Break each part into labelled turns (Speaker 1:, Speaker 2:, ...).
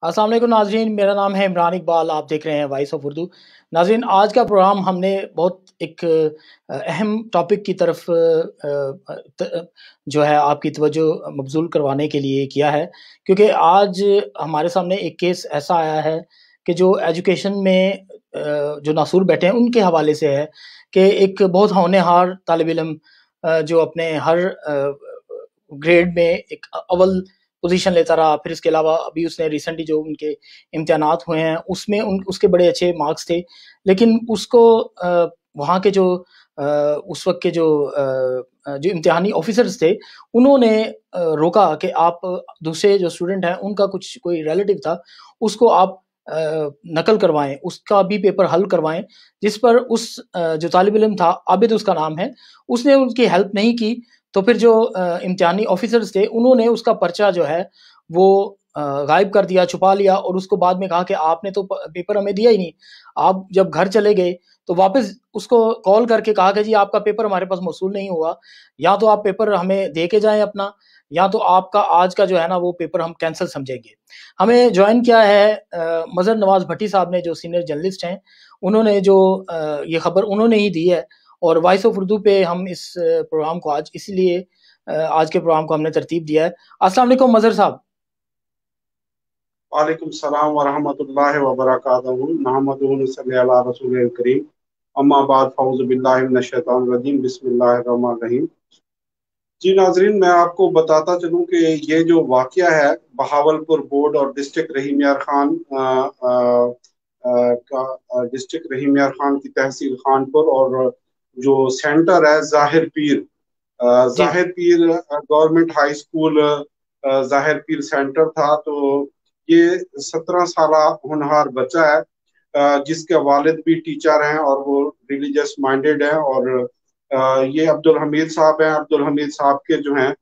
Speaker 1: अस्सलाम वालेकुम नाज़रीन, मेरा नाम है इमरान इकबाल। आप देख रहे हैं वॉइस ऑफ उर्दू। नाज़रीन, आज का प्रोग्राम हमने बहुत एक अहम टॉपिक की तरफ जो है आपकी तवज्जो मबज़ूल करवाने के लिए किया है, क्योंकि आज हमारे सामने एक केस ऐसा आया है कि जो एजुकेशन में जो नासूर बैठे हैं उनके हवाले से है कि एक बहुत होनहार तालिब इल्म जो अपने हर ग्रेड में एक अव्वल पोजीशन लेता रहा। फिर इसके अलावा अभी उसने रिसेंटली जो उनके इम्तिहानात हुए हैं उसमें उसके बड़े अच्छे मार्क्स थे, लेकिन उसको वहाँ के जो उस वक्त के जो इम्तिहानी ऑफिसर्स थे उन्होंने रोका कि आप दूसरे जो स्टूडेंट हैं उनका कुछ कोई रिलेटिव था उसको आप नकल करवाएं, उसका भी पेपर हल करवाएं। जिस पर उस जो तालिब इल्म था, आबिद उसका नाम है, उसने उनकी हेल्प नहीं की। तो फिर जो इम्तिहानी ऑफिसर्स थे उन्होंने उसका पर्चा जो है वो गायब कर दिया, छुपा लिया, और उसको बाद में कहा कि आपने तो पेपर हमें दिया ही नहीं। आप जब घर चले गए तो वापस उसको कॉल करके कहा कि जी आपका पेपर हमारे पास मौसूल नहीं हुआ, या तो आप पेपर हमें दे के जाएं अपना, या तो आपका आज का जो है ना वो पेपर हम कैंसिल समझेंगे। हमें ज्वाइन किया है मजहर नवाज भट्टी साहब ने, जो सीनियर जर्नलिस्ट हैं। उन्होंने जो ये खबर उन्होंने ही दी है, और वॉइस ऑफ उर्दू पे हम इस प्रोग्राम को आज इसलिए आज के प्रोग्राम को हमने तरतीब दिया है। अस्सलाम वालेकुम मजहर साहब।
Speaker 2: वालेकुम सलाम व रहमतुल्लाहि व बरकातहू। नहमदुहु व नसल्ली अला रसूलिल करीम। अम्मा बाद फौज़ु बिल्लाहि मिनश शैतानिर रजीम। बिस्मिल्लाहिर रहमानिर रहीम। जी नाजरीन, मैं आपको बताता चलूं कि ये जो वाकया है बहावलपुर बोर्ड और डिस्ट्रिक्ट रहीम यार खान का डिस्ट्रिक्ट रहीम यार खान की तहसील खानपुर, और जो सेंटर है जाहिर पीर,
Speaker 1: जी।
Speaker 2: जाहिर पीर गवर्नमेंट हाई स्कूल जाहिर पीर सेंटर था। तो ये 17 साल होनहार बच्चा है, जिसके वालिद भी टीचर हैं और वो रिलीजियस माइंडेड हैं। और ये अब्दुल हमीद साहब हैं। अब्दुल हमीद साहब के जो हैं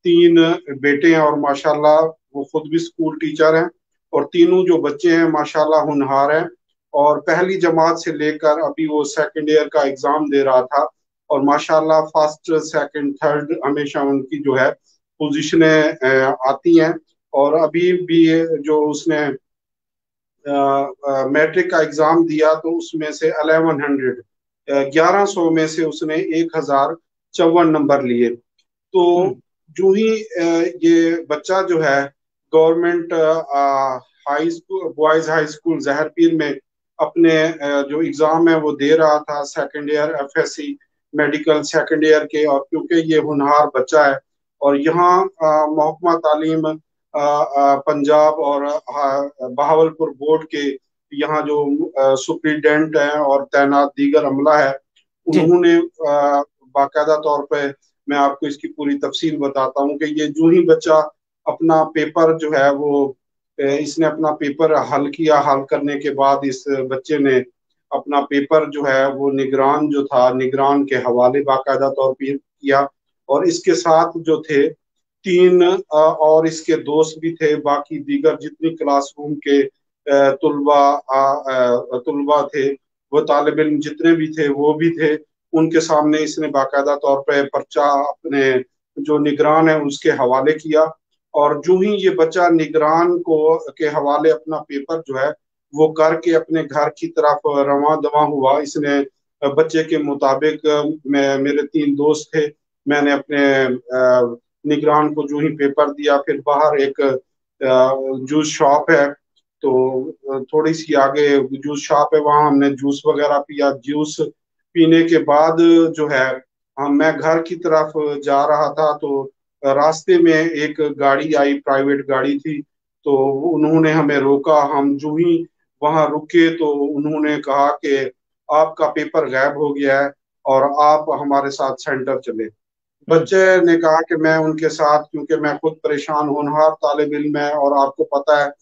Speaker 2: 3 बेटे हैं, और माशाल्लाह वो खुद भी स्कूल टीचर हैं। और तीनों जो बच्चे हैं माशाल्लाह होनहार हैं, और पहली जमात से लेकर अभी वो सेकंड ईयर का एग्जाम दे रहा था। और माशाल्लाह फर्स्ट सेकंड थर्ड हमेशा उनकी जो है पोजीशनें आती हैं। और अभी भी जो उसने मैट्रिक का एग्जाम दिया तो उसमें से 1100 1100 में से उसने 1054 नंबर लिए। तो
Speaker 1: हम्म।
Speaker 2: जो ही ये बच्चा जो है government high school boys high school Zahir Pir में अपने जो एग्जाम है वो दे रहा था, second year FSc medical second year के। और क्योंकि ये होनहार बच्चा है और यहाँ महकमा तालीम पंजाब और बहावलपुर बोर्ड के यहाँ जो सुप्रिटेंडेंट हैं और तैनात दीगर अमला है,
Speaker 1: जी।
Speaker 2: उन्होंने बाकायदा तौर पे, मैं आपको इसकी पूरी तफसील बताता हूँ कि ये जो ही बच्चा अपना पेपर जो है वो इसने अपना पेपर हल किया। हल करने के बाद इस बच्चे ने अपना पेपर जो है वो निगरान जो था, निगरान के हवाले बाकायदा तौर पर किया। और इसके साथ जो थे 3 और इसके दोस्त भी थे, बाकी दीगर जितनी क्लासरूम के तुलबा थे, वो तालिब इल्म जितने भी थे वो भी थे। उनके सामने इसने बाकायदा तौर पे पर्चा अपने जो निगरान है उसके हवाले किया। और जो ही ये बच्चा निगरान को के हवाले अपना पेपर जो है वो करके अपने घर की तरफ रवां दवा हुआ, इसने बच्चे के मुताबिक मैं मेरे 3 दोस्त थे, मैंने अपने निगरान को जो ही पेपर दिया, फिर बाहर एक जूस शॉप है, तो थोड़ी सी आगे जूस शॉप है, वहां हमने जूस वगैरह पिया। जूस पीने के बाद जो है हम मैं घर की तरफ जा रहा था, तो रास्ते में एक गाड़ी आई, प्राइवेट गाड़ी थी। तो उन्होंने हमें रोका। हम जो ही वहां रुके तो उन्होंने कहा कि आपका पेपर गायब हो गया है और आप हमारे साथ सेंटर चले।
Speaker 1: हम्म।
Speaker 2: बच्चे ने कहा कि मैं उनके साथ, क्योंकि मैं खुद परेशान होनहार तालिब इल्म है, और आपको पता है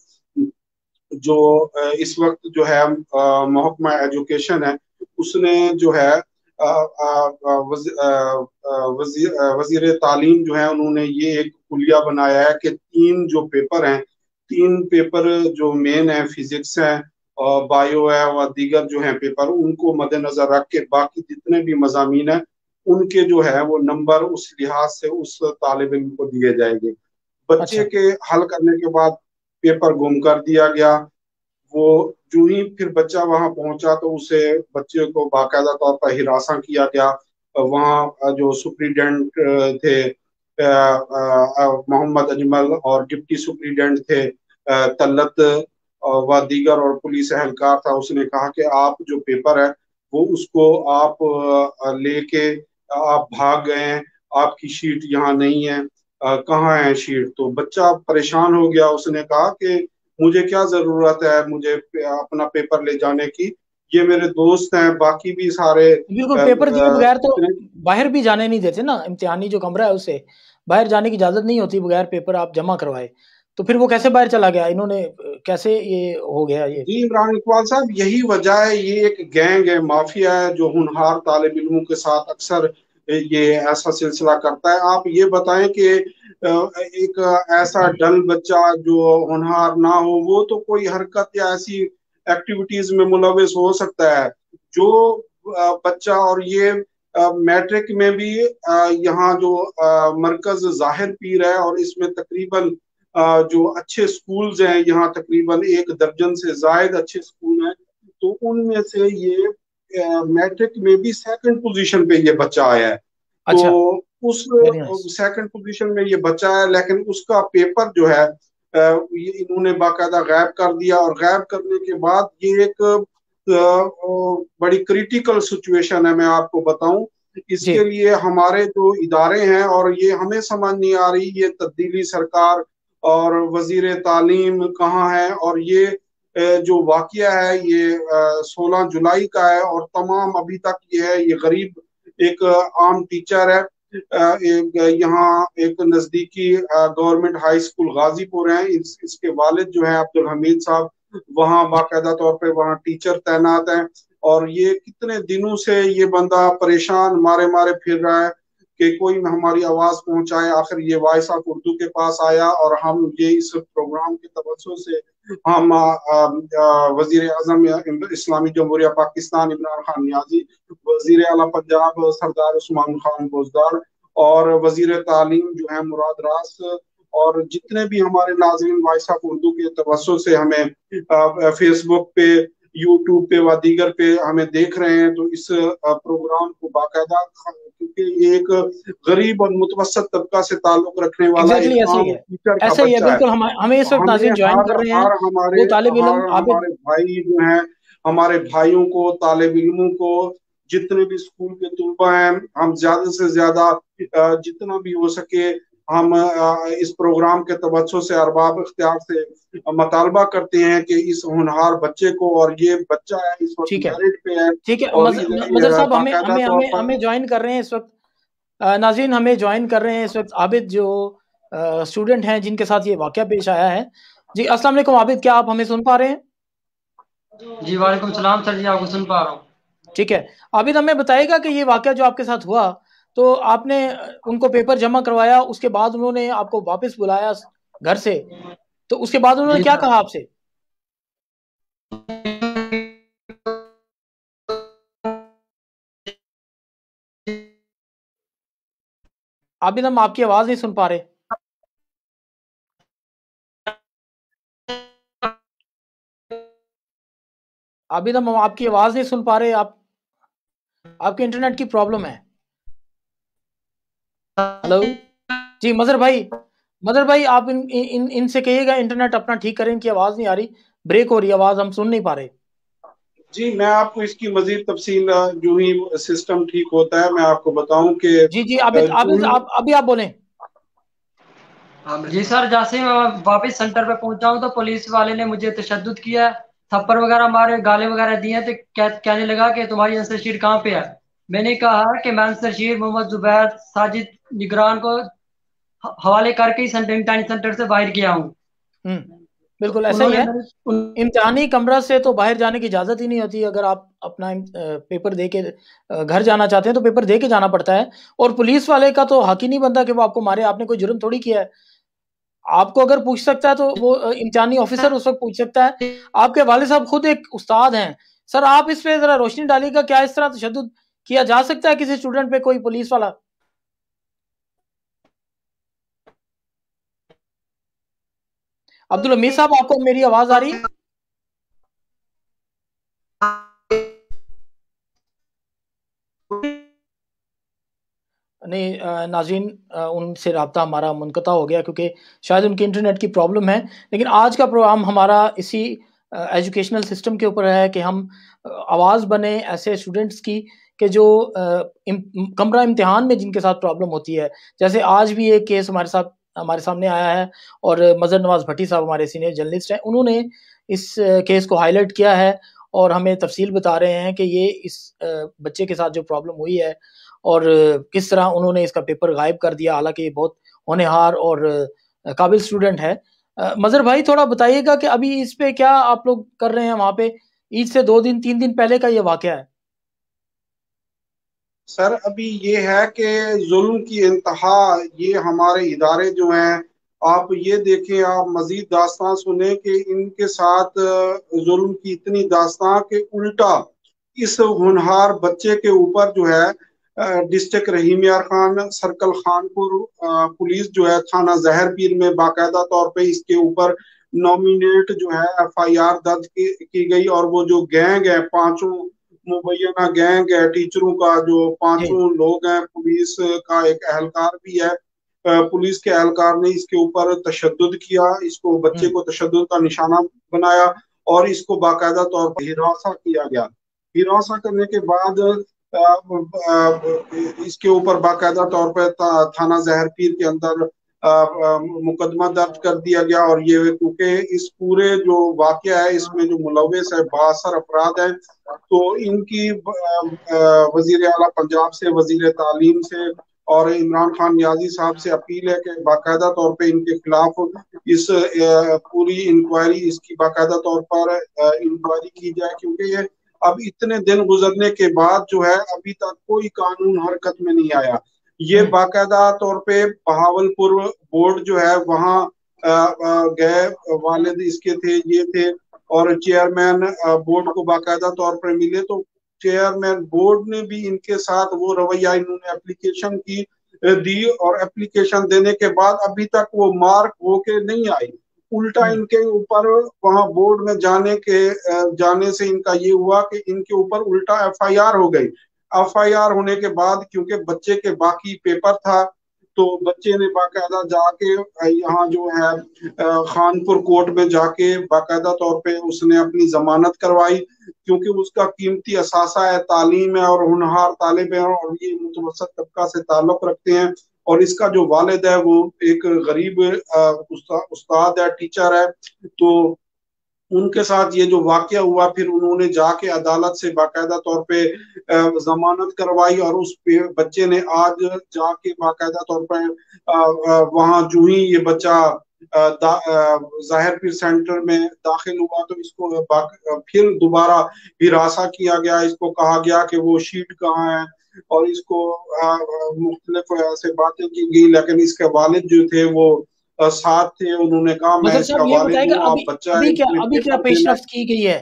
Speaker 2: जो इस वक्त जो है महकमा एजुकेशन है उसने जो है वजीर तालीम जो है उन्होंने ये एक कुलिया बनाया है कि 3 जो पेपर हैं, 3 पेपर जो मेन है, फिजिक्स है और बायो है और दीगर जो है पेपर, उनको मद्देनजर रख के बाकी जितने भी मजामीन है उनके जो है वो नंबर उस लिहाज से उस तालिब इल्म को दिए जाएंगे। बच्चे
Speaker 1: अच्छा।
Speaker 2: के हल करने के बाद पेपर गुम कर दिया गया। वो जो ही फिर बच्चा वहां पहुंचा तो उसे बच्चे को बाकायदा तौर पर हिरासा किया गया। वहाँ जो सुप्रीडेंट थे मोहम्मद अजमल और डिप्टी सुप्रीडेंट थे तल्लत व दीगर और पुलिस एहलकार था, उसने कहा कि आप जो पेपर है वो उसको आप लेके आप भाग गए हैं, आपकी शीट यहाँ नहीं है, कहाँ है शीट। तो बच्चा परेशान हो गया, उसने कहा कि मुझे क्या जरूरत है मुझे अपना पेपर ले जाने की, ये मेरे दोस्त हैं, बाकी भी सारे
Speaker 1: बिल्कुल, पेपर दिए बगैर तो
Speaker 2: जितने।
Speaker 1: बाहर भी जाने नहीं देते ना, इम्तिहानी जो कमरा है उसे बाहर जाने की इजाजत नहीं होती बगैर पेपर आप जमा करवाए। तो फिर वो कैसे बाहर चला गया, इन्होंने कैसे ये हो गया ये?
Speaker 2: जी इमरान इकबाल साहब, यही वजह है, ये एक गैंग है, माफिया है जो होनहार तालिब इल्मों के साथ अक्सर ये ऐसा सिलसिला करता है। आप ये बताएं कि एक ऐसा डल बच्चा जो होनहार ना हो वो तो कोई हरकत या ऐसी एक्टिविटीज में मुलविस हो सकता है। जो बच्चा, और ये मैट्रिक में भी यहाँ जो मरकज जाहिर पीर है और इसमें तकरीबन जो अच्छे स्कूल्स हैं, यहाँ तकरीबन 1 दर्जन से जायद अच्छे स्कूल हैं, तो उनमें से ये मैट्रिक में भी सेकंड पोजीशन पे ये बच्चा आया है। तो
Speaker 1: अच्छा,
Speaker 2: उस
Speaker 1: वेरी नाइस।
Speaker 2: सेकंड पोजीशन में ये बच्चा है, लेकिन उसका पेपर जो है ये इन्होंने बाकायदा गायब कर दिया। और गायब करने के बाद ये एक बड़ी क्रिटिकल सिचुएशन है, मैं आपको बताऊं।
Speaker 1: जी,
Speaker 2: इसके लिए हमारे जो इदारे हैं, और ये हमें समझ नहीं आ रही ये तब्दीली सरकार और वजीर तालीम कहाँ है। और ये जो वाकया है ये 16 जुलाई का है, और तमाम अभी तक ये है, ये गरीब एक आम टीचर है, यहाँ एक नजदीकी गवर्नमेंट हाई स्कूल गाजीपुर है, इसके वालिद जो है अब्दुल हमीद साहब, वहाँ
Speaker 1: जी,
Speaker 2: बाकायदा तौर पे वहाँ टीचर तैनात हैं। और ये कितने दिनों से ये बंदा परेशान मारे मारे फिर रहा है कि कोई हमारी आवाज पहुंचाए। आखिर ये वॉइस ऑफ उर्दू के पास आया, और हम ये इस प्रोग्राम के तवज्जो से हम वजीर आजम इस्लामी जमहूरिया पाकिस्तान इमरान खान नियाजी, वजीर आला पंजाब सरदार उस्मान खान बोजदार, और वजीर तालीम जो है मुराद रास, और जितने भी हमारे नाज़रीन वॉइस ऑफ उर्दू के तवज्जो से हमें फेसबुक पे, यूट्यूब पे व दीगर पे हमें देख रहे हैं, तो इस प्रोग्राम को बाकायदा, क्योंकि ये एक गरीब और मुतवसत तबका से ताल्लुक रखने वाला एक
Speaker 1: एग्जैक्टली ऐसे ही
Speaker 2: आम
Speaker 1: है।
Speaker 2: टीचर का
Speaker 1: ऐसा ही है
Speaker 2: बच्चा है।
Speaker 1: बिल्कुल। हमें इस वक्त
Speaker 2: हमें
Speaker 1: नाज़रीन ज्वाइन
Speaker 2: हर
Speaker 1: कर रहे हैं
Speaker 2: हर हमारे
Speaker 1: वो तालिब
Speaker 2: हर
Speaker 1: इल्म आबिद।
Speaker 2: हमारे भाई जो हैं, हमारे भाइयों को, तालिब इल्मों को, जितने भी स्कूल के तलबा हैं, हम ज्यादा से ज्यादा जितना भी हो सके हम इस प्रोग्राम के तवज्जो से अरबाब इख्तियार से मतालबा करते हैं कि इस होनहार बच्चे को, और ये बच्चा है इस वक्त
Speaker 1: ठीक है,
Speaker 2: मेरिट पे है,
Speaker 1: ठीक है।
Speaker 2: और
Speaker 1: मजहर साहब हमें
Speaker 2: बाकायदा
Speaker 1: हमें
Speaker 2: तौर
Speaker 1: हमें
Speaker 2: पर।
Speaker 1: हमें ज्वाइन कर रहे हैं इस वक्त। नाज़रीन हमें ज्वाइन कर रहे हैं इस वक्त आबिद, जो स्टूडेंट हैं जिनके साथ ये वाकया पेश आया है। जी अस्सलाम वालेकुम आबिद, क्या आप हमें सुन पा रहे हैं?
Speaker 3: जी वालेकुम सलाम सर जी, आपको सुन पा रहा हूँ।
Speaker 1: ठीक है, आबिद हमें बताएगा कि ये वाकया जो आपके साथ हुआ, तो आपने उनको पेपर जमा करवाया, उसके बाद उन्होंने आपको वापस बुलाया घर से, तो उसके बाद उन्होंने
Speaker 3: जी
Speaker 1: क्या
Speaker 3: सर,
Speaker 1: कहा आपसे? आबिद हम आपकी आवाज नहीं सुन पा रहे। आबिद हम आपकी आवाज नहीं सुन पा रहे। आपके इंटरनेट की प्रॉब्लम है। हेलो जी मदर भाई आप इनसे कहिएगा इंटरनेट अपना ठीक करें, इनकी आवाज नहीं आ रही, ब्रेक हो रही है आवाज, हम सुन नहीं पा रहे।
Speaker 2: जी मैं आपको इसकी मजीद तफसील जो ही सिस्टम ठीक होता है मैं आपको बताऊं कि
Speaker 1: जी जी आबिद
Speaker 2: जो
Speaker 1: आबिद
Speaker 2: ही।
Speaker 1: आप अभी आप बोलें।
Speaker 3: जी सर, जैसे ही मैं वापस सेंटर पे पहुंचा हूँ तो पुलिस वाले ने मुझे तशद्दुद किया, थप्पड़ वगैरह मारे, गाले वगैरह दिए। तो कहने लगा कि तुम्हारी आंसर शीट कहाँ पे है। मैंने कहा कि मैं आंसर शीट मोहम्मद जुबैर साजिद निगरान को हवाले करके ही सेंटर सेंटर से बाहर किया हूँ। तो
Speaker 1: बिल्कुल ऐसा ही
Speaker 3: उन्होंने
Speaker 1: है।
Speaker 3: मेरे
Speaker 1: इम्तिहानी कमरा से तो बाहर जाने की इजाज़त ही नहीं होती। अगर आप अपना पेपर दे के घर जाना चाहते हैं तो पेपर दे के जाना पड़ता है। और पुलिस वाले का तो हक ही नहीं बनता कि वो आपको मारे, आपने कोई जुर्म थोड़ी किया है। आपको अगर पूछ सकता है तो वो इम्तिहानी ऑफिसर उस वक्त पूछ सकता है। आपके वालिद साहब खुद एक उस्ताद हैं। सर आप इस पे जरा रोशनी डालिएगा, क्या इस तरह तशद्दुद किया जा सकता है किसी स्टूडेंट पे, कोई पुलिस वाला? अब्दुल हमीद साहब, आपको मेरी आवाज आ रही? नहीं नाज़रीन, उनसे रब्ता हमारा मुनक़ता हो गया क्योंकि शायद उनके इंटरनेट की प्रॉब्लम है। लेकिन आज का प्रोग्राम हमारा इसी एजुकेशनल सिस्टम के ऊपर है कि हम आवाज़ बने ऐसे स्टूडेंट्स की कि जो कमरा इम्तिहान में जिनके साथ प्रॉब्लम होती है। जैसे आज भी एक केस हमारे सामने आया है और मज़हर नवाज़ भट्टी साहब हमारे सीनियर जर्नलिस्ट हैं, उन्होंने इस केस को हाईलाइट किया है और हमें तफसील बता रहे हैं कि ये इस बच्चे के साथ जो प्रॉब्लम हुई है और किस तरह उन्होंने इसका पेपर गायब कर दिया, हालांकि ये बहुत होनहार और काबिल स्टूडेंट है। मज़हर भाई, थोड़ा बताइएगा कि अभी इस पे क्या आप लोग कर रहे हैं वहाँ पे? ईद से 2-3 दिन पहले का ये वाकया है।
Speaker 2: सर अभी ये है कि जुल्म की इंतहा, ये हमारे इदारे जो हैं, आप ये देखें, आप मजीद दास्तान सुने कि इनके साथ जुल्म की इतनी दास्तान के उल्टा इस होनहार बच्चे के ऊपर जो है डिस्ट्रिक्ट रहीम यार खान सर्कल खानपुर पुलिस जो है थाना जहर पीर में बाकायदा तौर पे इसके ऊपर नॉमिनेट जो है FIR दर्ज की गई। और वो जो गैंग है, पांचों मुबैना गैंग है टीचरों का, जो पांचों लोग हैं, पुलिस का एक अहलकार भी है, पुलिस के अहलकार ने इसके ऊपर तशद्दुद किया, इसको बच्चे को तशद्दुद का निशाना बनाया और इसको बाकायदा तौर पर हिरासा किया गया। हिरासा करने के बाद इसके ऊपर बाकायदा तौर पर थाना जहर पीर के अंदर मुकदमा दर्ज कर दिया गया। और ये क्योंकि इस पूरे जो वाकया है इसमें जो मुलव्वस है 62 अफराद हैं, तो इनकी वजीर आला पंजाब से, वजीर तालीम से और इमरान खान नियाजी साहब से अपील है कि बाकायदा तौर पे इनके खिलाफ इस पूरी इंक्वायरी, इसकी बाकायदा तौर पर इंक्वायरी की जाए, क्योंकि ये अब इतने दिन गुजरने के बाद जो है अभी तक कोई कानून हरकत में नहीं आया। ये बाकायदा तौर पे बहावलपुर बोर्ड जो है वहाँ गए, वालिद इसके थे, ये थे, और चेयरमैन बोर्ड को बाकायदा तौर पर मिले, तो चेयरमैन बोर्ड ने भी इनके साथ वो रवैया, इन्होंने एप्लीकेशन की दी और एप्लीकेशन देने के बाद अभी तक वो मार्क होके नहीं आई। उल्टा इनके ऊपर वहां बोर्ड में जाने से इनका ये हुआ कि इनके ऊपर उल्टा FIR हो गई। FIR होने के बाद क्योंकि बच्चे के बाकी पेपर था, तो बच्चे ने बाकायदा जाके यहाँ जो है खानपुर कोर्ट में जाके बाकायदा तौर पे उसने अपनी जमानत करवाई, क्योंकि उसका कीमती असासा है, तालीम है और होनहार तालिब है और ये मुतवसत तबका से ताल्लुक रखते हैं। और इसका जो वालिद है वो एक गरीब उस्ताद है, टीचर है, तो उनके साथ ये जो वाकया हुआ, फिर उन्होंने जाके अदालत से बाकायदा तौर पे जमानत करवाई और उस बच्चे ने आज जाके बाकायदा तौर पे वहां जो ही ये बच्चा जाहिर पीर सेंटर में दाखिल हुआ, तो इसको फिर दोबारा हिरासा किया गया। इसको कहा गया कि वो शीट कहाँ है और इसको मुख्तलिफ ऐसे बातें की गई, लेकिन इसके वालिद जो थे वो साथ थे। उन्होंने कहा मैं इसका वालिद हूँ, आप बच्चा है,
Speaker 1: अभी क्या पेशरफ्त की गई है?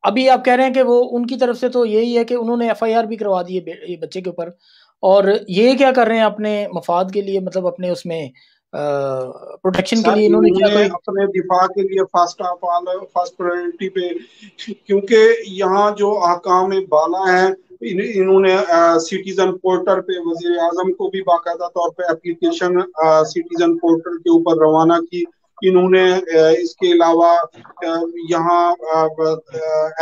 Speaker 1: अभी आप कह रहे हैं कि वो उनकी तरफ से तो यही है कि उन्होंने FIR भी करवा दी है ये बच्चे के ऊपर, और ये क्या कर रहे हैं अपने मफाद के लिए, मतलब अपने उसमें प्रोटेक्शन के लिए इन्होंने क्या कोई
Speaker 2: अपने दिफा के लिए फर्स्ट प्रायोरिटी पे, क्योंकि यहाँ जो अहकाम बाला है, इन्होंने सिटीजन पोर्टल पे वजीर आजम को भी बाकायदा तौर पे एप्लीकेशन सिटीजन पोर्टल के ऊपर रवाना की। इन्होंने इसके अलावा यहाँ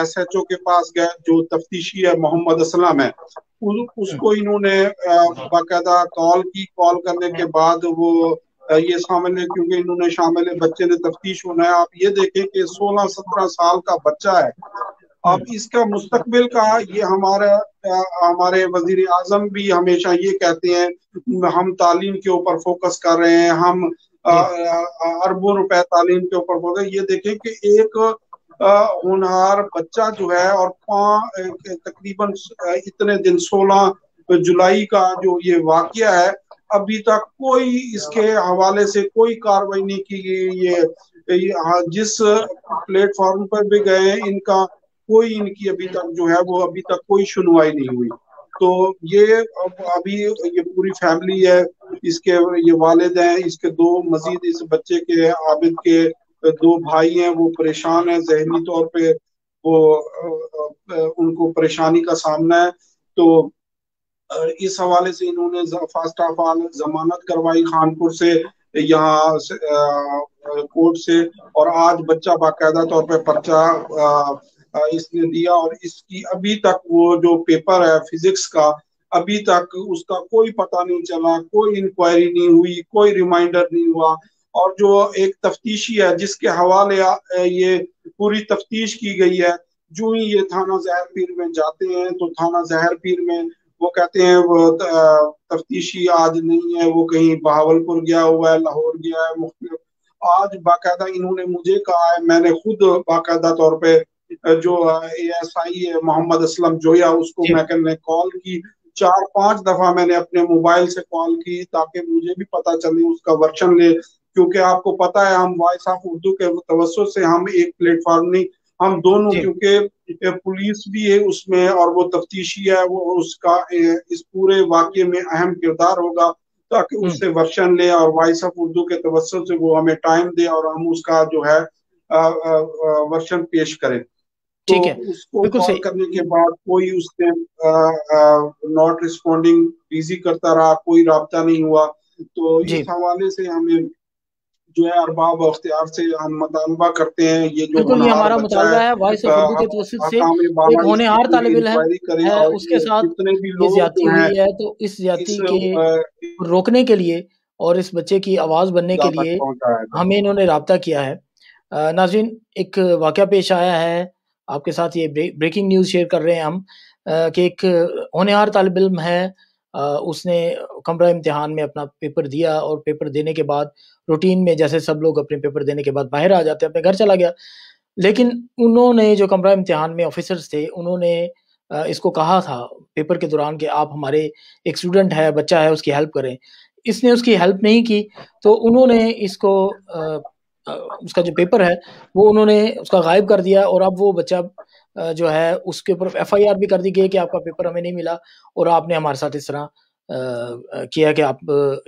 Speaker 2: SHO के पास गए, जो तफ्तीशी है मोहम्मद असलम है, उसको इन्होंने बाकायदा कॉल करने के बाद वो ये शामिल है, क्योंकि इन्होंने शामिल है, बच्चे ने तफ्तीश होना है। आप ये देखें कि 16-17 साल का बच्चा है। अब इसका मुस्तकबिल का ये हमारे वजीर आजम भी हमेशा ये कहते हैं हम तालीम के ऊपर फोकस कर रहे हैं, हम अरबों रुपए तालीम के ऊपर फोकस। ये देखें कि एक होनहार बच्चा जो है और तकरीबन इतने दिन 16 जुलाई का जो ये वाकया है, अभी तक कोई इसके हवाले से कोई कार्रवाई नहीं की गई। ये जिस प्लेटफॉर्म पर भी गए इनका कोई इनकी अभी तक जो है वो अभी तक कोई सुनवाई नहीं हुई। तो ये अभी ये पूरी फैमिली है, इसके ये वालिद हैं, इसके दो मजीद इस बच्चे के आबिद के दो भाई हैं वो परेशान हैं, जहनी तौर पे वो उनको परेशानी का सामना है। तो इस हवाले से इन्होंने फर्स्ट ऑफ ऑल जमानत करवाई खानपुर से, यहाँ कोर्ट से, और आज बच्चा बाकायदा तौर पे पर्चा इसने दिया। और इसकी अभी तक वो जो पेपर है फिजिक्स का, अभी तक उसका कोई पता नहीं चला, कोई इंक्वायरी नहीं हुई, कोई रिमाइंडर नहीं हुआ। और जो एक तफ्तीशी है जिसके हवाले ये पूरी तफ्तीश की गई है, जो ही ये थाना जहर पीर में जाते हैं तो थाना जहर पीर में वो कहते हैं वो तफ्तीशी आज नहीं है, वो कहीं बहावलपुर गया हुआ है, लाहौर गया है, मुख्तलिफ। आज बाकायदा इन्होंने मुझे कहा है, मैंने खुद बाकायदा तौर पे जो ASI है मोहम्मद असलम जोया, उसको मैंने कॉल की 4-5 दफा, मैंने अपने मोबाइल से कॉल की ताकि मुझे भी पता चले, उसका वर्शन ले। क्योंकि आपको पता है हम वॉइस ऑफ उर्दू के तवज्जुह से हम एक प्लेटफॉर्म नहीं, हम दोनों, क्योंकि पुलिस भी है उसमें और वो तफ्तीशी है, वो उसका इस पूरे वाकये में अहम किरदार होगा, ताकि उससे वर्शन ले और वॉइस ऑफ उर्दू के तवज्जुह से वो हमें टाइम दे और हम उसका जो है वर्शन पेश करें। तो उसको कॉल करने के बाद कोई उसने नॉट रिस्पॉन्डिंग बिजी करता रहा, कोई राब्ता नहीं हुआ। तो इस हवाले से हमें जो है अरबाब अख्तियार से हम मुतालबा करते हैं, ये जो
Speaker 1: बिल्कुल ये हमारा मुतालबा है वॉइस ऑफ उर्दू के तवज्जुह से एक होनहार तालिब इल्म है, उसके साथ ये ज्यादती हुई है, तो इस ज्यादती के रोकने के लिए और इस बच्चे की आवाज बनने के लिए हमें इन्होंने राब्ता किया है। नाज़रीन, एक वाकया पेश आया है आपके साथ, ये ब्रेकिंग न्यूज़ शेयर कर रहे हैं हम कि एक होनहार तालिब इल्म है, उसने कमरा इम्तिहान में अपना पेपर दिया और पेपर देने के बाद रूटीन में जैसे सब लोग अपने पेपर देने के बाद बाहर आ जाते हैं, अपने घर चला गया। लेकिन उन्होंने जो कमरा इम्तिहान में ऑफिसर्स थे, उन्होंने इसको कहा था पेपर के दौरान कि आप हमारे एक स्टूडेंट है, बच्चा है, उसकी हेल्प करें। इसने उसकी हेल्प नहीं की, तो उन्होंने इसको उसका जो पेपर है वो उन्होंने उसका गायब कर दिया, और अब वो बच्चा जो है उसके ऊपर FIR भी कर दी गई कि आपका पेपर हमें नहीं मिला और आपने हमारे साथ इस तरह किया कि आप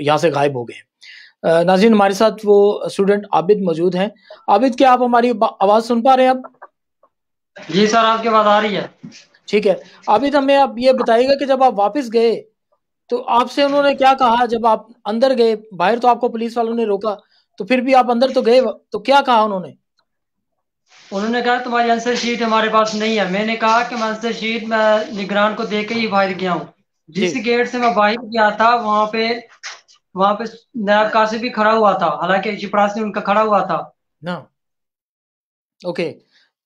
Speaker 1: यहाँ से गायब हो गए। नाज़रीन, हमारे साथ वो स्टूडेंट आबिद मौजूद हैं। आबिद, क्या आप हमारी आवाज सुन पा रहे हैं अब?
Speaker 3: जी सर, आपकी आवाज आ रही है।
Speaker 1: ठीक है आबिद, हमें आप ये बताइएगा कि जब आप वापस गए तो आपसे उन्होंने क्या कहा? जब आप अंदर गए, बाहर तो आपको पुलिस वालों ने रोका, तो फिर भी आप अंदर तो गए, तो क्या कहा उन्होंने?
Speaker 3: उन्होंने कहा तुम्हारी आंसर शीट हमारे पास नहीं है। मैंने कहा कि मैं आंसर शीट मैं निगरान को दे के ही बाहर गया हूँ। जिस गेट से मैं बाहर गया था वहां पे नायब कासिम भी खड़ा हुआ था, हालांकि चिपरासी उनका खड़ा हुआ था
Speaker 1: ना। ओके,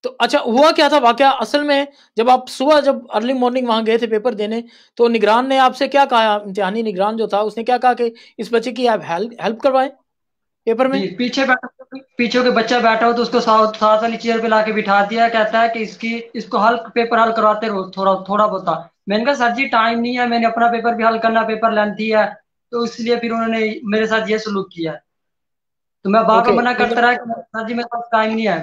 Speaker 1: तो अच्छा हुआ क्या था वाकया असल में? जब आप सुबह जब अर्ली मॉर्निंग वहां गए थे पेपर देने, तो निगरान ने आपसे क्या कहा? इम्तिहानी निगरान जो था उसने क्या कहा कि इस बच्चे की आप हेल्प करवाएं पेपर में?
Speaker 3: पीछे के बच्चा बैठा हो तो उसको साथ वाली चेयर पे लाके बिठा दिया। कहता है कि इसको पेपर हल करवाते रहो थोड़ा बहुत। मैंने कहा सर जी टाइम नहीं है, मैंने अपना पेपर भी हल करना, पेपर लेंथी है, तो इसलिए फिर उन्होंने मेरे साथ ये सलूक किया। तो मैं बार बार मना करता रहा कि सर जी मेरे पास टाइम नहीं है।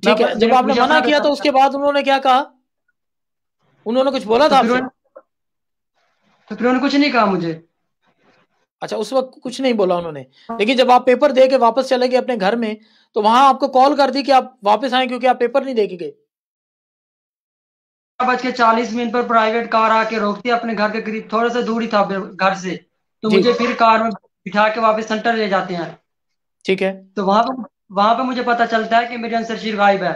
Speaker 1: ठीक है, जब आपने मना किया तो उसके बाद उन्होंने क्या कहा? उन्होंने कुछ बोला था आपसे?
Speaker 3: तो फिर उन्होंने कुछ नहीं कहा मुझे।
Speaker 1: अच्छा, उस वक्त कुछ नहीं बोला उन्होंने, लेकिन जब आप पेपर दे के वापस चले गए अपने घर में, तो वहां आपको कॉल कर दी कि आप वापस आए क्योंकि आप पेपर नहीं दे के गए।
Speaker 3: 40 मिनट पर प्राइवेट कार आके रोकती, अपने घर के करीब थोड़ा सा दूरी था घर से, तो मुझे फिर कार में बिठा के वापस सेंटर ले जाते हैं।
Speaker 1: ठीक है,
Speaker 3: तो वहां पे मुझे पता चलता है कि मेरी आंसर शीट गायब है।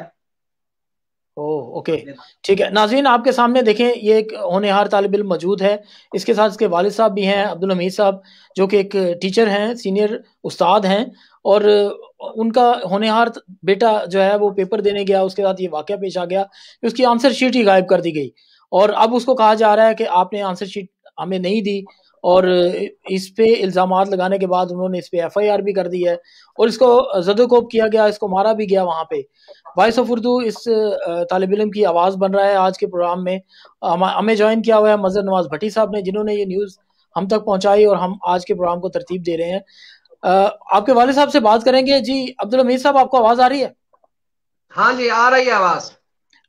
Speaker 1: ओके, ठीक है। नाज़रीन, आपके सामने देखें, ये एक होनहार तालिब इल्म मौजूद है, इसके साथ इसके वालिद साहब भी हैं, अब्दुल हमीद साहब, जो कि एक टीचर हैं, सीनियर उस्ताद हैं, और उनका होनहार बेटा जो है वो पेपर देने गया, उसके साथ ये वाकया पेश आ गया कि उसकी आंसर शीट ही गायब कर दी गई, और अब उसको कहा जा रहा है कि आपने आंसर शीट हमें नहीं दी, और इस पे इल्ज़ामात लगाने के बाद उन्होंने इस पे FIR भी कर दी है, और इसको ज़दोकोब किया गया, इसको मारा भी गया वहाँ पे। वॉइस ऑफ उर्दू इस तालिब इल्म की आवाज़ बन रहा है आज के प्रोग्राम में। हमें ज्वाइन किया हुआ है मज़हर नवाज भट्टी साहब ने, जिन्होंने ये न्यूज़ हम तक पहुँचाई और हम आज के प्रोग्राम को तरतीब दे रहे हैं। आपके वालिद साहब से बात करेंगे। जी अब्दुल हमीद साहब, आपको आवाज़ आ रही है?
Speaker 4: हाँ जी, आ रही है आवाज़।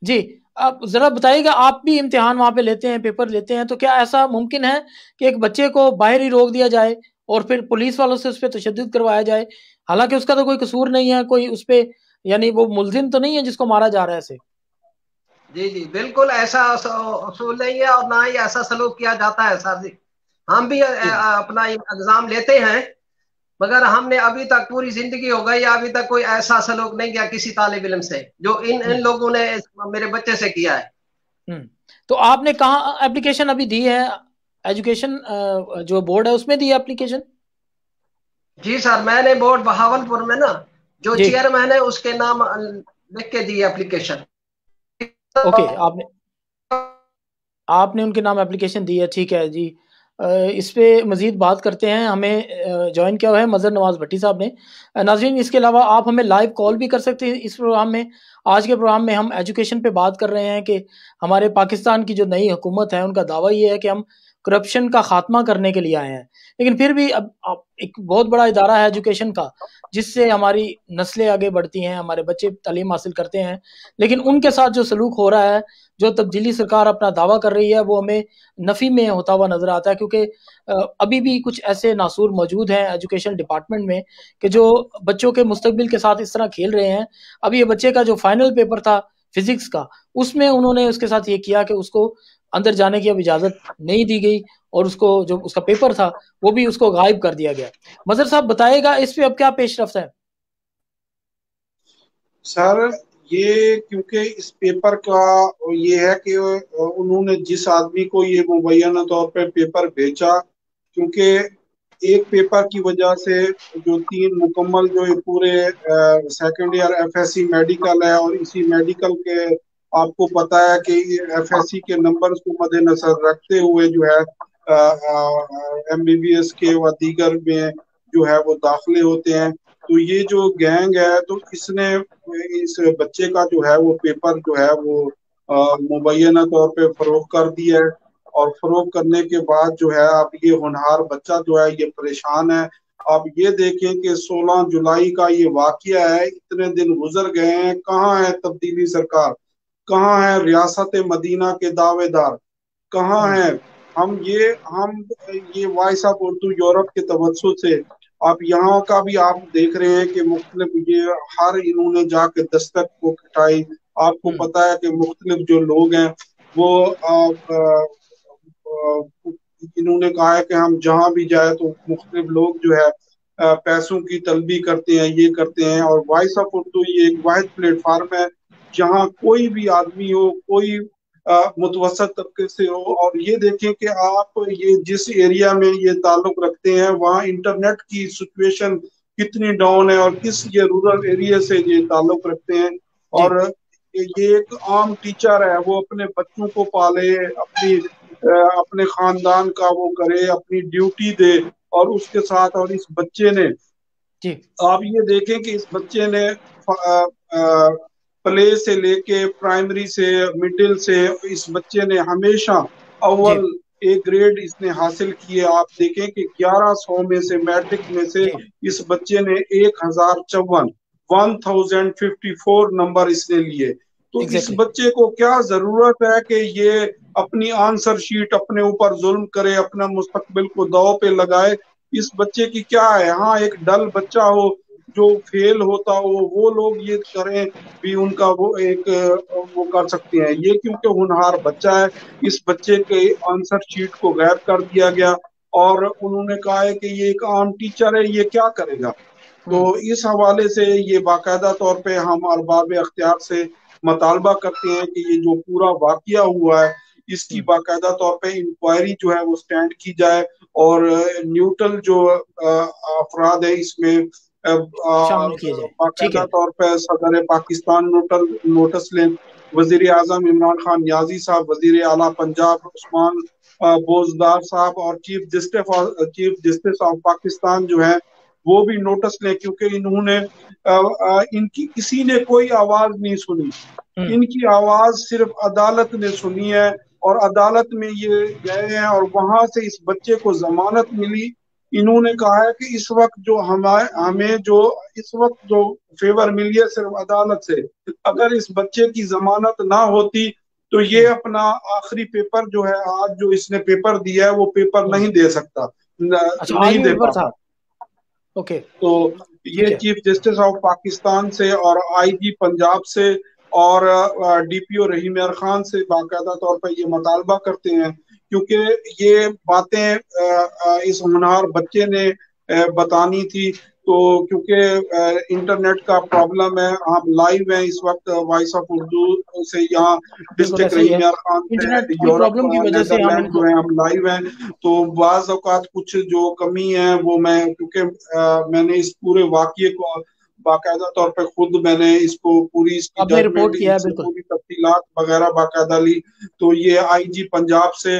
Speaker 1: जी, आप ज़रा बताइएगा, आप भी इम्तिहान वहाँ पे लेते हैं, पेपर लेते हैं, तो क्या ऐसा मुमकिन है कि एक बच्चे को बाहर ही रोक दिया जाए और फिर पुलिस वालों से उस पर तशद्दुद करवाया जाए, हालांकि उसका तो कोई कसूर नहीं है, कोई उस पे यानी वो मुलजिम तो नहीं है जिसको मारा जा रहा है ऐसे।
Speaker 4: जी जी, बिल्कुल ऐसा असूल नहीं है और ना ही ऐसा सलूक किया जाता है सर जी। हम भी
Speaker 1: जी
Speaker 4: अपना एग्जाम लेते हैं, मगर हमने अभी तक पूरी जिंदगी हो गई, अभी तक कोई ऐसा सलूक नहीं किया किसी तालिब इल्म से जो इन इन लोगों ने मेरे बच्चे से किया है।
Speaker 1: तो आपने कहाँ एप्लीकेशन अभी दी है? एजुकेशन जो बोर्ड है उसमें दी है एप्लीकेशन?
Speaker 4: जी सर, मैंने बोर्ड बहावलपुर में ना जो
Speaker 1: जी
Speaker 4: चेयरमैन है उसके नाम लिख के दी एप्लीकेशन।
Speaker 1: ओके, आपने आपने उनके नाम एप्लीकेशन दी है, ठीक है जी। इस पे मज़ीद बात करते हैं। हमें ज्वाइन किया हुआ है मज़हर नवाज़ भट्टी साहब ने। नाज़रीन, इसके अलावा आप हमें लाइव कॉल भी कर सकते हैं इस प्रोग्राम में। आज के प्रोग्राम में हम एजुकेशन पे बात कर रहे हैं कि हमारे पाकिस्तान की जो नई हुकूमत है उनका दावा ये है कि हम करप्शन का खात्मा करने के लिए आए हैं, लेकिन फिर भी अब एक बहुत बड़ा इदारा है एजुकेशन का जिससे हमारी नस्लें आगे बढ़ती हैं, हमारे बच्चे तालीम हासिल करते हैं, लेकिन उनके साथ जो सलूक हो रहा है, जो तब्दीली सरकार अपना दावा कर रही है, वो हमें नफ़ी में होता हुआ नजर आता है। क्योंकि अभी भी कुछ ऐसे नासूर मौजूद हैं एजुकेशन डिपार्टमेंट में कि जो बच्चों के मुस्तकबिल के साथ इस तरह खेल रहे हैं। अभी ये बच्चे का जो फाइनल पेपर था फिजिक्स का, उसमें उन्होंने उसके साथ ये किया कि उसको अंदर जाने की अब इजाज़त नहीं दी गई और उसको जो उसका पेपर था वो भी उसको गायब कर दिया गया। मजहर साहब बताएगा इस पे अब क्या पेशरफ्त है?
Speaker 2: सर, ये क्योंकि इस पेपर का ये है कि उन्होंने जिस आदमी को ये मुबैना तौर पर पेपर बेचा, क्योंकि एक पेपर की वजह से जो 3 मुकम्मल जो ये पूरे सेकेंड ईयर एफएससी मेडिकल है, और इसी मेडिकल के आपको पता है कि एफएससी के नंबर्स को मद्देनजर रखते हुए जो है एमबीबीएस के व दीगर में जो है वो दाखिले होते हैं। तो ये जो गैंग है, तो इसने इस बच्चे का जो है वो पेपर जो है वो मुबैना तौर पे फरोख्त कर दिया है। और फरोख्त करने के बाद जो है अब ये होनहार बच्चा जो है ये परेशान है। आप ये देखें कि 16 जुलाई का ये वाकया है, इतने दिन गुजर गए हैं, कहाँ है तब्दीली सरकार, कहाँ है रियासत मदीना के दावेदार, कहाँ है? हम ये वॉइस ऑफ उर्दू यूरोप के तवज्जुह से आप यहाँ का भी आप देख रहे हैं कि मुख्तलिफ ये हर इन्होंने जाके दस्तक को खटाई। आपको पता है कि मुख्तलिफ जो लोग हैं वो इन्होंने कहा है कि हम जहाँ भी जाए तो मुख्तलिफ लोग जो है पैसों की तलबी करते हैं, ये करते हैं। और वॉइस ऑफ उर्दू ये एक वाहिद प्लेटफार्म है जहाँ कोई भी आदमी हो, कोई मुतवसत तबके से हो, और ये देखें कि आप ये जिस एरिया में ये ताल्लुक रखते हैं वहाँ इंटरनेट की सिचुएशन कितनी डाउन है, और किस ये रूरल एरिया से ये ताल्लुक रखते हैं। और ये एक आम टीचर है, वो अपने बच्चों को पाले, अपने खानदान का वो करे, अपनी ड्यूटी दे, और उसके साथ और इस बच्चे ने
Speaker 1: जी
Speaker 2: आप ये देखें कि इस बच्चे ने प्ले से लेके प्राइमरी से मिडिल से इस बच्चे ने हमेशा अव्वल एक ग्रेड इसने हासिल किए। आप देखें कि 1100 में से मैट्रिक में से इस बच्चे ने 1054 नंबर इसने लिए। तो इस बच्चे को क्या जरूरत है कि ये अपनी आंसर शीट अपने ऊपर जुल्म करे, अपना मुस्तकबिल को दांव पे लगाए? इस बच्चे की क्या है? हाँ, एक डल बच्चा हो जो फेल होता हो, वो लोग ये करें भी उनका वो एक वो कर सकते हैं। ये क्योंकि होनहार बच्चा है, इस बच्चे के आंसर शीट को गायब कर दिया गया, और उन्होंने कहा है कि ये एक आम टीचर है, ये क्या करेगा? तो इस हवाले से ये बाकायदा तौर पे हम अरबाब अख्तियार से मुतालबा करते हैं कि ये जो पूरा वाकया हुआ है इसकी बाकायदा तौर पे इंक्वायरी जो है वो स्टैंड की जाए, और न्यूट्रल जो अफराद है इसमें बाकायदा तौर पे सदर पाकिस्तान नोटिस लें। वजीर आजम इमरान खान नियाजी साहब, वजीर आला पंजाब उस्मान बोजदार साहब, और चीफ जस्टिस ऑफ पाकिस्तान जो है वो भी नोटिस लें, क्योंकि इन्होंने इनकी किसी ने कोई आवाज नहीं सुनी। इनकी आवाज सिर्फ अदालत ने सुनी है, और अदालत में ये गए हैं और वहां से इस बच्चे को जमानत मिली। इन्होंने कहा है कि इस वक्त जो हमें जो इस वक्त जो फेवर मिली है सिर्फ अदालत से। अगर इस बच्चे की जमानत ना होती तो ये अपना आखिरी पेपर जो है आज जो इसने पेपर दिया है वो पेपर नहीं दे सकता।
Speaker 1: अच्छा, आज
Speaker 2: नहीं
Speaker 1: भी
Speaker 2: दे
Speaker 1: पेपर
Speaker 2: पाता।
Speaker 1: था। ओके,
Speaker 2: तो
Speaker 1: ठीक
Speaker 2: ये
Speaker 1: है।
Speaker 2: चीफ जस्टिस ऑफ पाकिस्तान से और आईजी पंजाब से और डीपीओ रहीम यार खान से बाकायदा तौर पर ये मुतालबा करते हैं, क्योंकि ये बातें इस होनहार बच्चे ने बतानी थी। तो क्योंकि इंटरनेट का प्रॉब्लम है, हम लाइव हैं इस वक्त वॉइस ऑफ उर्दू से, यहाँ
Speaker 1: बिल्कुल
Speaker 2: डिस्ट्रिक्ट
Speaker 1: ऐसा ही
Speaker 2: रहीम
Speaker 1: है,
Speaker 2: यार खान से
Speaker 1: इंटरनेट की
Speaker 2: यूरोप
Speaker 1: प्रॉब्लम की वजह से हम
Speaker 2: नेदरलैंड जो
Speaker 1: इनको।
Speaker 2: है हम लाइव हैं। तो बाज़ औक़ात कुछ जो कमी है वो मैं, क्योंकि मैंने इस पूरे वाक़ये को बाकायदा तौर पे खुद मैंने इसको पूरी इसकी
Speaker 1: आपने
Speaker 2: जजमेंट,
Speaker 1: रिपोर्ट किया है,
Speaker 2: इनसे
Speaker 1: बिल्कुल।
Speaker 2: पूरी तफसीलात वगैरह बाकायदा ली। तो ये आईजी पंजाब से,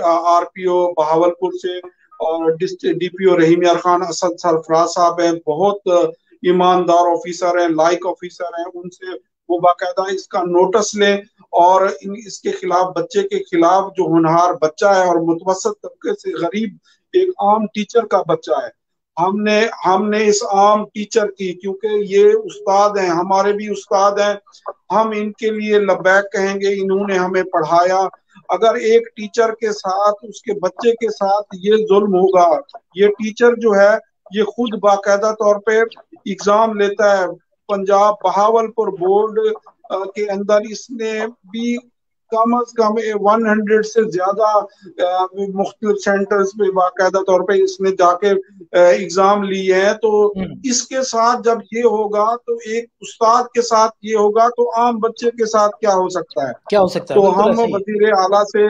Speaker 2: आरपीओ बहावलपुर से और डीपीओ रहीम यार खान असद सरफराज साहब है, बहुत ईमानदार ऑफिसर हैं, लाइक ऑफिसर हैं, उनसे वो बाकायदा इसका नोटिस लें और इसके खिलाफ, बच्चे के खिलाफ, जो होनहार बच्चा है और मुतवसत तबके से गरीब एक आम टीचर का बच्चा है, हमने हमने इस आम टीचर की, क्योंकि ये उस्ताद हैं, हमारे भी उस्ताद हैं, हम इनके लिए लब्बैक कहेंगे, इन्होंने हमें पढ़ाया। अगर एक टीचर के साथ, उसके बच्चे के साथ ये जुल्म होगा, ये टीचर जो है ये खुद बाकायदा तौर पे एग्जाम लेता है, पंजाब बहावलपुर बोर्ड के अंदर इसने भी कम अज कम 100 से ज्यादा मुख्तलिफ सेंटर्स पे बाकायदा तौर पे इसने जाके एग्जाम लिए हैं। तो इसके साथ जब ये होगा, तो एक उस्ताद के साथ ये होगा, तो आम बच्चे के साथ क्या हो सकता है।
Speaker 1: क्या हो सकता है,
Speaker 2: तो
Speaker 1: बिल्कुल
Speaker 2: हम
Speaker 1: ऐसा ही है।
Speaker 2: वजीर आला से,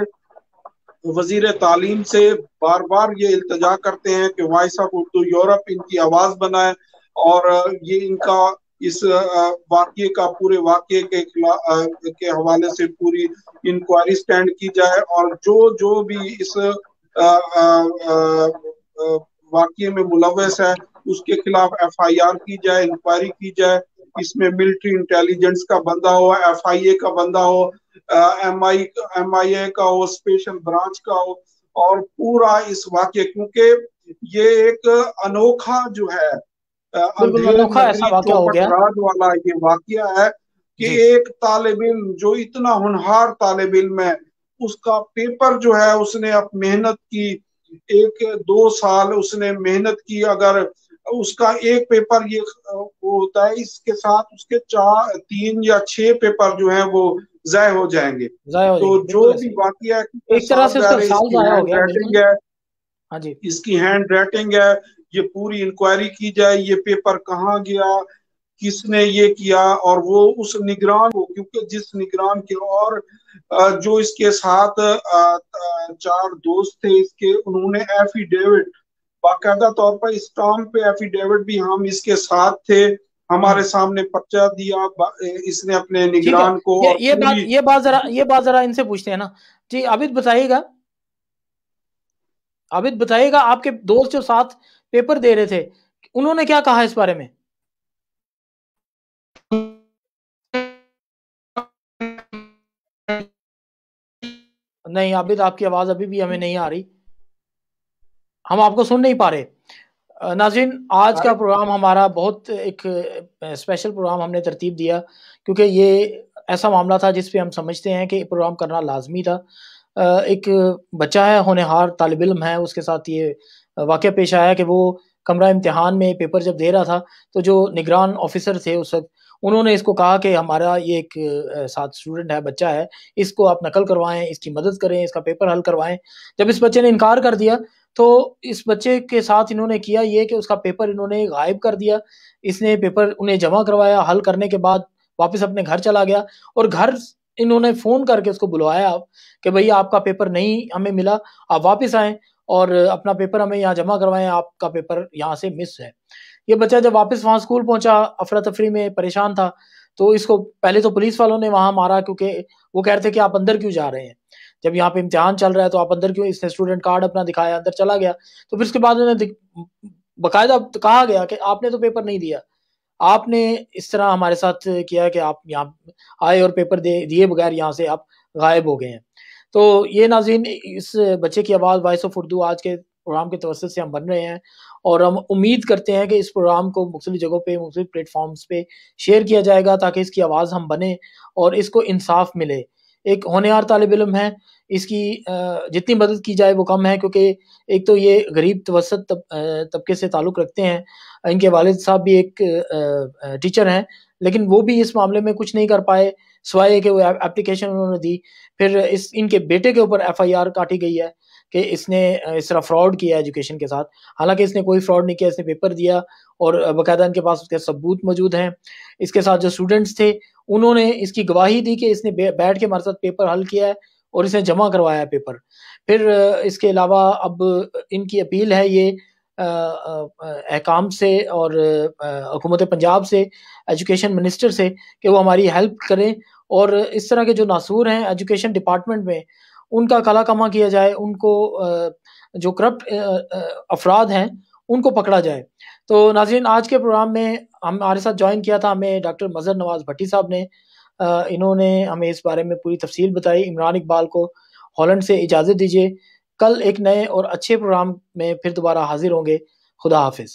Speaker 2: वजीर तालीम से बार बार ये इल्तजा करते हैं कि वॉइस ऑफ उर्दू यूरोप इनकी आवाज बनाए और ये इनका इस वाकये का, पूरे वाकये के हवाले से पूरी इंक्वायरी स्टैंड की जाए और जो जो भी इस वाकये में मुलव्वस है उसके खिलाफ एफआईआर की जाए, इंक्वायरी की जाए। इसमें मिलिट्री इंटेलिजेंस का बंदा हो, एफआईए का बंदा हो, एमआईए का हो, स्पेशल ब्रांच का हो, और पूरा इस वाकये, क्योंकि ये एक अनोखा जो है
Speaker 1: बिल्कुल
Speaker 2: अंधेर
Speaker 1: अनोखा ऐसा
Speaker 2: नगरी
Speaker 1: वाकया हो
Speaker 2: चौपट
Speaker 1: गया।
Speaker 2: राज वाला ये वाकया है कि
Speaker 1: जी,
Speaker 2: एक तालिब इल्म जो इतना होनहार तालिब इल्म है, उसका पेपर जो है उसने अब मेहनत की, 1-2 साल उसने मेहनत की, अगर उसका एक पेपर ये वो होता है, इसके साथ उसके 3 या 6 पेपर जो है वो ज़ाय हो जाएंगे।
Speaker 1: जाया हो
Speaker 2: तो
Speaker 1: जाएंगे,
Speaker 2: जो
Speaker 1: बिल्कुल ऐसा
Speaker 2: भी
Speaker 1: ही
Speaker 2: वाकया है,
Speaker 1: है। एक तरह से उसका
Speaker 2: ज़ाहिर है
Speaker 1: साल
Speaker 2: इसकी
Speaker 1: जाया हो
Speaker 2: हैंड
Speaker 1: गया,
Speaker 2: राइटिंग
Speaker 1: बिल्कुल।
Speaker 2: है,
Speaker 1: हाँ जी।
Speaker 2: इसकी हैंड राइटिंग है, ये पूरी इंक्वायरी की जाए, ये पेपर कहाँ गया, किसने ये किया, और वो उस निगरान को, क्योंकि जिस निगरान के और जो इसके साथ 4 दोस्त थे इसके, उन्होंने एफिडेविट बाकायदा तौर पर स्टाम्प पे एफिडेविट भी, हम इसके साथ थे, हमारे सामने पर्चा दिया इसने अपने
Speaker 1: ठीक है।
Speaker 2: निगरान को,
Speaker 1: ये
Speaker 2: और
Speaker 1: ये बात
Speaker 2: पूरी।
Speaker 1: ये बात जरा इनसे पूछते हैं ना। जी, आबिद बताइएगा, आबिद बताइएगा, आपके दोस्त जो साथ पेपर दे रहे थे, उन्होंने क्या कहा इस बारे में? नहीं आबिद, आपकी आवाज अभी भी हमें नहीं आ रही, हम आपको सुन नहीं पा रहे। नाज़रीन, आज का प्रोग्राम हमारा बहुत एक स्पेशल प्रोग्राम हमने तरतीब दिया, क्योंकि ये ऐसा मामला था जिस पे हम समझते हैं कि प्रोग्राम करना लाजमी था। एक बच्चा है, होनहार तालिब इल्म है, उसके साथ ये वाक़या पेश आया कि वो कमरा इम्तिहान में पेपर जब दे रहा था, तो जो निगरान ऑफिसर थे उस वक्त, उन्होंने इसको कहा कि हमारा ये एक साथ स्टूडेंट है, बच्चा है, इसको आप नकल करवाएं, इसकी मदद करें, इसका पेपर हल करवाएं। जब इस बच्चे ने इनकार कर दिया, तो इस बच्चे के साथ इन्होंने किया ये कि उसका पेपर इन्होंने गायब कर दिया। इसने पेपर उन्हें जमा करवाया, हल करने के बाद वापस अपने घर चला गया, और घर इन्होंने फ़ोन करके उसको बुलवाया कि भैया आपका पेपर नहीं हमें मिला, आप वापस आएँ और अपना पेपर हमें यहाँ जमा करवाएँ, आपका पेपर यहाँ से मिस है। ये बच्चा जब वापस वहाँ स्कूल पहुँचा, अफ़रा-तफ़री में परेशान था, तो इसको पहले तो पुलिस वालों ने वहाँ मारा, क्योंकि वो कह रहे थे कि आप अंदर क्यों जा रहे हैं? जब यहाँ पे इम्तिहान चल रहा है तो आप अंदर क्यों? इसने स्टूडेंट कार्ड अपना दिखाया, अंदर चला गया। तो फिर उसके बाद उन्हें बाकायदा कहा गया कि आपने तो पेपर नहीं दिया, आपने इस तरह हमारे साथ किया कि आप यहाँ आए और पेपर दिए बगैर यहाँ से आप गायब हो गए हैं। तो ये नाज़रीन, इस बच्चे की आवाज़ वॉइस ऑफ उर्दू आज के प्रोग्राम के तवज्जुह से हम बन रहे हैं, और हम उम्मीद करते हैं कि इस प्रोग्राम को मुख्तलिफ जगहों पे, मुख्तलिफ प्लेटफॉर्म्स पे शेयर किया जाएगा, ताकि इसकी आवाज़ हम बने और इसको इंसाफ मिले। एक होनहार तालिब इल्म है, इसकी जितनी मदद की जाए वो कम है, क्योंकि एक तो ये गरीब तवसत तबके से ताल्लुक़ रखते हैं। इनके वालिद साहब भी एक टीचर हैं, लेकिन वो भी इस मामले में कुछ नहीं कर पाए, सिवाय कि वो एप्लीकेशन उन्होंने दी। फिर इनके बेटे के ऊपर एफआईआर काटी गई है कि इसने इस तरह फ्रॉड किया एजुकेशन के साथ। हालांकि इसने कोई फ्रॉड नहीं किया, इसने पेपर दिया और बाकायदा इनके पास उसके सबूत मौजूद हैं। इसके साथ जो स्टूडेंट्स थे उन्होंने इसकी गवाही दी कि इसने बैठ के हमारे साथ पेपर हल किया है और इसने जमा करवाया है पेपर। फिर इसके अलावा अब इनकी अपील है ये अहकाम से और हुकूमत पंजाब से, एजुकेशन मिनिस्टर से, कि वो हमारी हेल्प करें और इस तरह के जो नासूर हैं एजुकेशन डिपार्टमेंट में उनका काला कमा किया जाए, उनको जो करप्ट अफराद हैं उनको पकड़ा जाए। तो नाज़रीन, आज के प्रोग्राम में हमारे साथ ज्वाइन किया था हमें डॉक्टर मज़हर नवाज़ भट्टी साहब ने। इन्होंने हमें इस बारे में पूरी तफसील बताई। इमरान इकबाल को हॉलैंड से इजाज़त दीजिए। कल एक नए और अच्छे प्रोग्राम में फिर दोबारा हाजिर होंगे। खुदा हाफिज़।